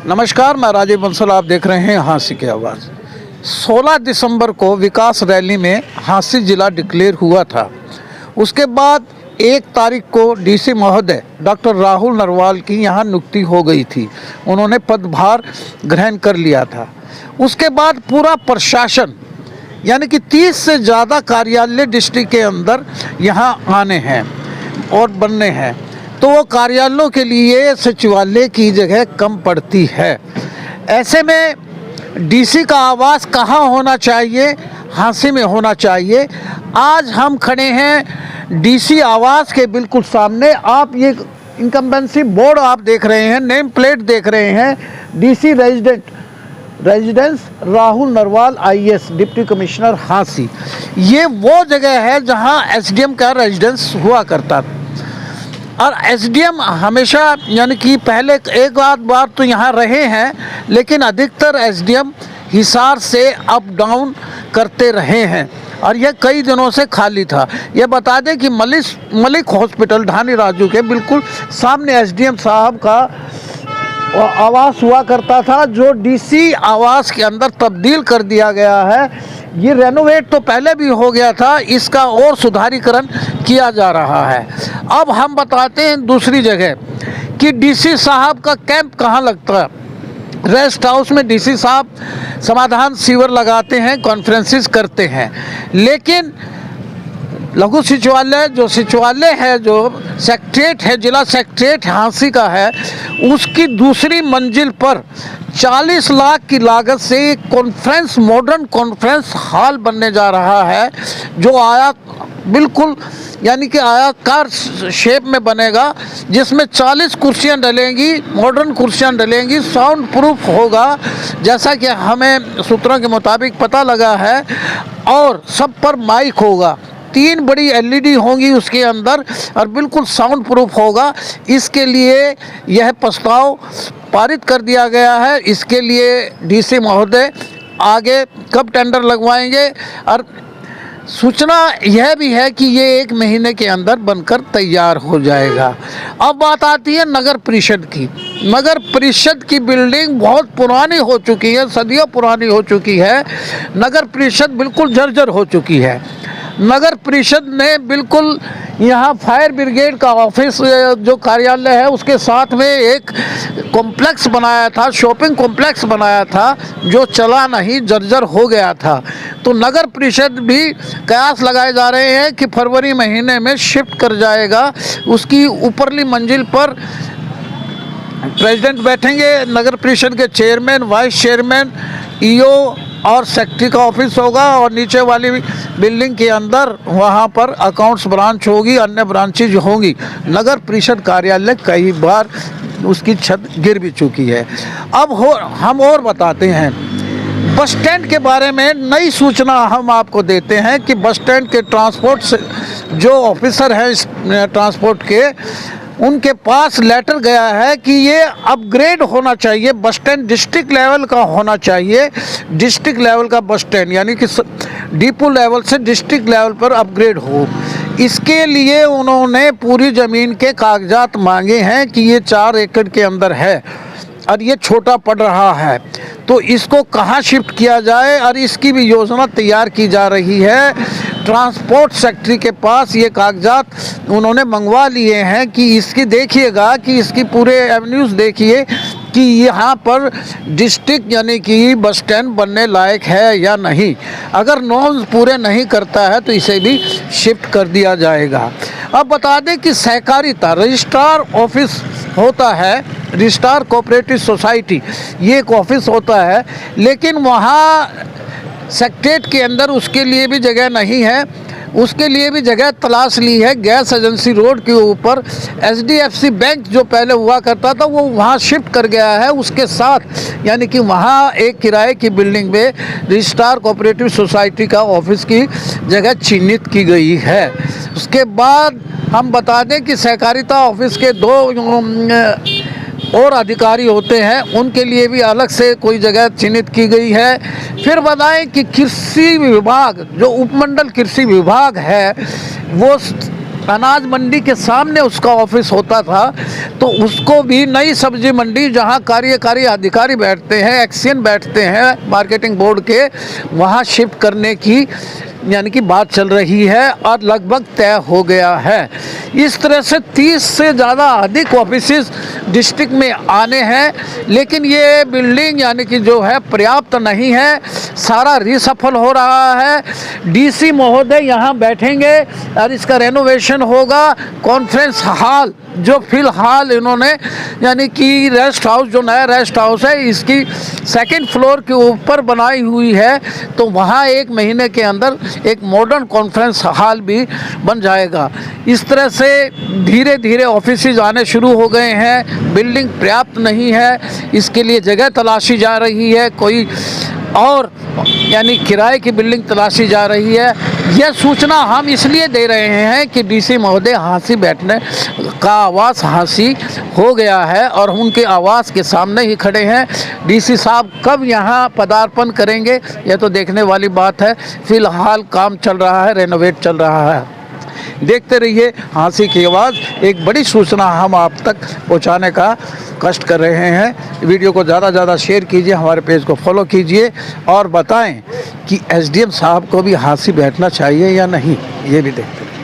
नमस्कार, मैं राजीव बंसल। आप देख रहे हैं हाँसी की आवाज़। 16 दिसंबर को विकास रैली में हाँसी जिला डिक्लेयर हुआ था। उसके बाद 1 तारीख को डीसी महोदय डॉक्टर राहुल नरवाल की यहाँ नियुक्ति हो गई थी। उन्होंने पदभार ग्रहण कर लिया था। उसके बाद पूरा प्रशासन यानी कि 30 से ज़्यादा कार्यालय डिस्ट्रिक्ट के अंदर यहाँ आने हैं और बनने हैं, तो वो कार्यालयों के लिए सचिवालय की जगह कम पड़ती है। ऐसे में डीसी का आवास कहाँ होना चाहिए? हाँसी में होना चाहिए। आज हम खड़े हैं डीसी आवास के बिल्कुल सामने। आप ये इनकम्बेंसी बोर्ड आप देख रहे हैं, नेम प्लेट देख रहे हैं, DC residence Rahul Narwal IAS deputy commissioner हाँसी। ये वो जगह है जहाँ एसडीएम का रेजिडेंस हुआ करता था। और एसडीएम हमेशा यानी कि पहले एक आध बार तो यहाँ रहे हैं, लेकिन अधिकतर एसडीएम हिसार से अप डाउन करते रहे हैं और यह कई दिनों से खाली था। यह बता दें कि मलिक हॉस्पिटल ढानी राजू के बिल्कुल सामने एसडीएम साहब का आवास हुआ करता था, जो डीसी आवास के अंदर तब्दील कर दिया गया है। ये रेनोवेट तो पहले भी हो गया था, इसका और सुधारीकरण किया जा रहा है। अब हम बताते हैं दूसरी जगह कि डीसी साहब का कैंप कहाँ लगता है। रेस्ट हाउस में डीसी साहब समाधान शिविर लगाते हैं, कॉन्फ्रेंसेस करते हैं, लेकिन लघु सचिवालय जो सचिवालय है, जो सेक्रेटरीट है, जिला सेक्रेटरीट हाँसी का है, उसकी दूसरी मंजिल पर 40 लाख की लागत से एक मॉडर्न कॉन्फ्रेंस हॉल बनने जा रहा है, जो बिल्कुल यानी कि आयताकार शेप में बनेगा, जिसमें 40 कुर्सियां डलेंगी, मॉडर्न कुर्सियां डलेंगी, साउंड प्रूफ होगा जैसा कि हमें सूत्रों के मुताबिक पता लगा है, और सब पर माइक होगा। 3 बड़ी एलईडी होंगी उसके अंदर और बिल्कुल साउंड प्रूफ होगा। इसके लिए यह प्रस्ताव पारित कर दिया गया है। इसके लिए डीसी महोदय आगे कब टेंडर लगवाएंगे, और सूचना यह भी है कि ये 1 महीने के अंदर बनकर तैयार हो जाएगा। अब बात आती है नगर परिषद की। नगर परिषद की बिल्डिंग बहुत पुरानी हो चुकी है, सदियों पुरानी हो चुकी है। नगर परिषद बिल्कुल जर्जर हो चुकी है। नगर परिषद ने बिल्कुल यहाँ फायर ब्रिगेड का ऑफिस जो कार्यालय है, उसके साथ में एक कॉम्प्लेक्स बनाया था, शॉपिंग कॉम्प्लेक्स बनाया था, जो चला नहीं, जर्जर हो गया था। तो नगर परिषद भी कयास लगाए जा रहे हैं कि फरवरी महीने में शिफ्ट कर जाएगा। उसकी ऊपरली मंजिल पर प्रेसिडेंट बैठेंगे, नगर परिषद के चेयरमैन, वाइस चेयरमैन, ईओ और सेक्रेटरी का ऑफिस होगा, और नीचे वाली बिल्डिंग के अंदर वहाँ पर अकाउंट्स ब्रांच होगी, अन्य ब्रांचेज होंगी। नगर परिषद कार्यालय कई बार उसकी छत गिर भी चुकी है। अब हम और बताते हैं बस स्टैंड के बारे में नई सूचना हम आपको देते हैं कि बस स्टैंड के ट्रांसपोर्ट से जो ऑफिसर हैं ट्रांसपोर्ट के, उनके पास लेटर गया है कि ये अपग्रेड होना चाहिए। बस स्टैंड डिस्ट्रिक्ट लेवल का होना चाहिए। डिस्ट्रिक्ट लेवल का बस स्टैंड यानी कि डिपो लेवल से डिस्ट्रिक्ट लेवल पर अपग्रेड हो। इसके लिए उन्होंने पूरी ज़मीन के कागजात मांगे हैं कि ये 4 एकड़ के अंदर है और ये छोटा पड़ रहा है, तो इसको कहाँ शिफ्ट किया जाए, और इसकी भी योजना तैयार की जा रही है। ट्रांसपोर्ट सेक्रेटरी के पास ये कागजात उन्होंने मंगवा लिए हैं कि इसकी देखिएगा कि इसकी पूरे एवेन्यूज़ देखिए कि यहाँ पर डिस्ट्रिक्ट यानी कि बस स्टैंड बनने लायक है या नहीं। अगर नॉर्म्स पूरे नहीं करता है तो इसे भी शिफ्ट कर दिया जाएगा। अब बता दें कि सहकारिता रजिस्ट्रार ऑफिस होता है, रजिस्ट्रार कोऑपरेटिव सोसाइटी, ये एक ऑफिस होता है, लेकिन वहाँ सेक्रेटरीट के अंदर उसके लिए भी जगह नहीं है। उसके लिए भी जगह तलाश ली है। गैस एजेंसी रोड के ऊपर एचडीएफसी बैंक जो पहले हुआ करता था, वो वहाँ शिफ्ट कर गया है। उसके साथ यानी कि वहाँ एक किराए की बिल्डिंग में रजिस्ट्रार कोऑपरेटिव सोसाइटी का ऑफिस की जगह चिन्हित की गई है। उसके बाद हम बता दें कि सहकारिता ऑफिस के 2 और अधिकारी होते हैं, उनके लिए भी अलग से कोई जगह चिन्हित की गई है। फिर बताएं कि कृषि विभाग जो उपमंडल कृषि विभाग है, वो अनाज मंडी के सामने उसका ऑफिस होता था, तो उसको भी नई सब्जी मंडी जहां कार्यकारी अधिकारी बैठते हैं, एक्सियन बैठते हैं मार्केटिंग बोर्ड के, वहां शिफ्ट करने की यानी कि बात चल रही है और लगभग तय हो गया है। इस तरह से 30 से ज़्यादा अधिक ऑफिसेस डिस्ट्रिक्ट में आने हैं, लेकिन ये बिल्डिंग यानी कि जो है पर्याप्त नहीं है, सारा रिसफल हो रहा है। डीसी महोदय यहाँ बैठेंगे और इसका रेनोवेशन होगा। कॉन्फ्रेंस हॉल जो फिलहाल इन्होंने यानी कि रेस्ट हाउस, जो नया रेस्ट हाउस है, इसकी सेकंड फ्लोर के ऊपर बनाई हुई है, तो वहाँ 1 महीने के अंदर एक मॉडर्न कॉन्फ्रेंस हॉल भी बन जाएगा। इस तरह से धीरे धीरे ऑफिसेज आने शुरू हो गए हैं। बिल्डिंग पर्याप्त नहीं है, इसके लिए जगह तलाशी जा रही है, कोई और यानी किराए की बिल्डिंग तलाशी जा रही है। यह सूचना हम इसलिए दे रहे हैं कि डीसी महोदय हांसी बैठने का आवास हांसी हो गया है और उनके आवास के सामने ही खड़े हैं। डीसी साहब कब यहाँ पदार्पण करेंगे यह तो देखने वाली बात है। फिलहाल काम चल रहा है, रेनोवेट चल रहा है। देखते रहिए हांसी की आवाज़। एक बड़ी सूचना हम आप तक पहुंचाने का कष्ट कर रहे हैं। वीडियो को ज़्यादा से ज़्यादा शेयर कीजिए, हमारे पेज को फॉलो कीजिए और बताएं कि एसडीएम साहब को भी हांसी बैठना चाहिए या नहीं, ये भी देखते हैं।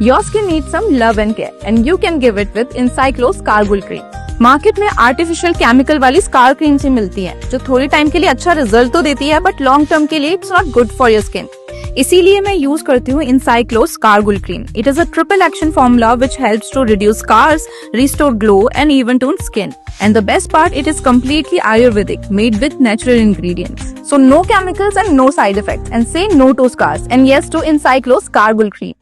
Your skin needs some love and care, and you can give it with Encyclo Scargul Cream. Market में आर्टिफिशियल केमिकल वाली स्कार क्रीम से मिलती है, जो थोड़े टाइम के लिए अच्छा रिजल्ट तो देती है, बट लॉन्ग टर्म के लिए it's not good for your skin. इसीलिए मैं यूज करती हूँ Encyclo Scargul Cream. It is a triple action formula which helps to reduce scars, restore glow, and even tone skin. And the best part, it is completely Ayurvedic, made with natural ingredients. So no chemicals and no side effects. And say no to scars and yes to Encyclo Scargul Cream.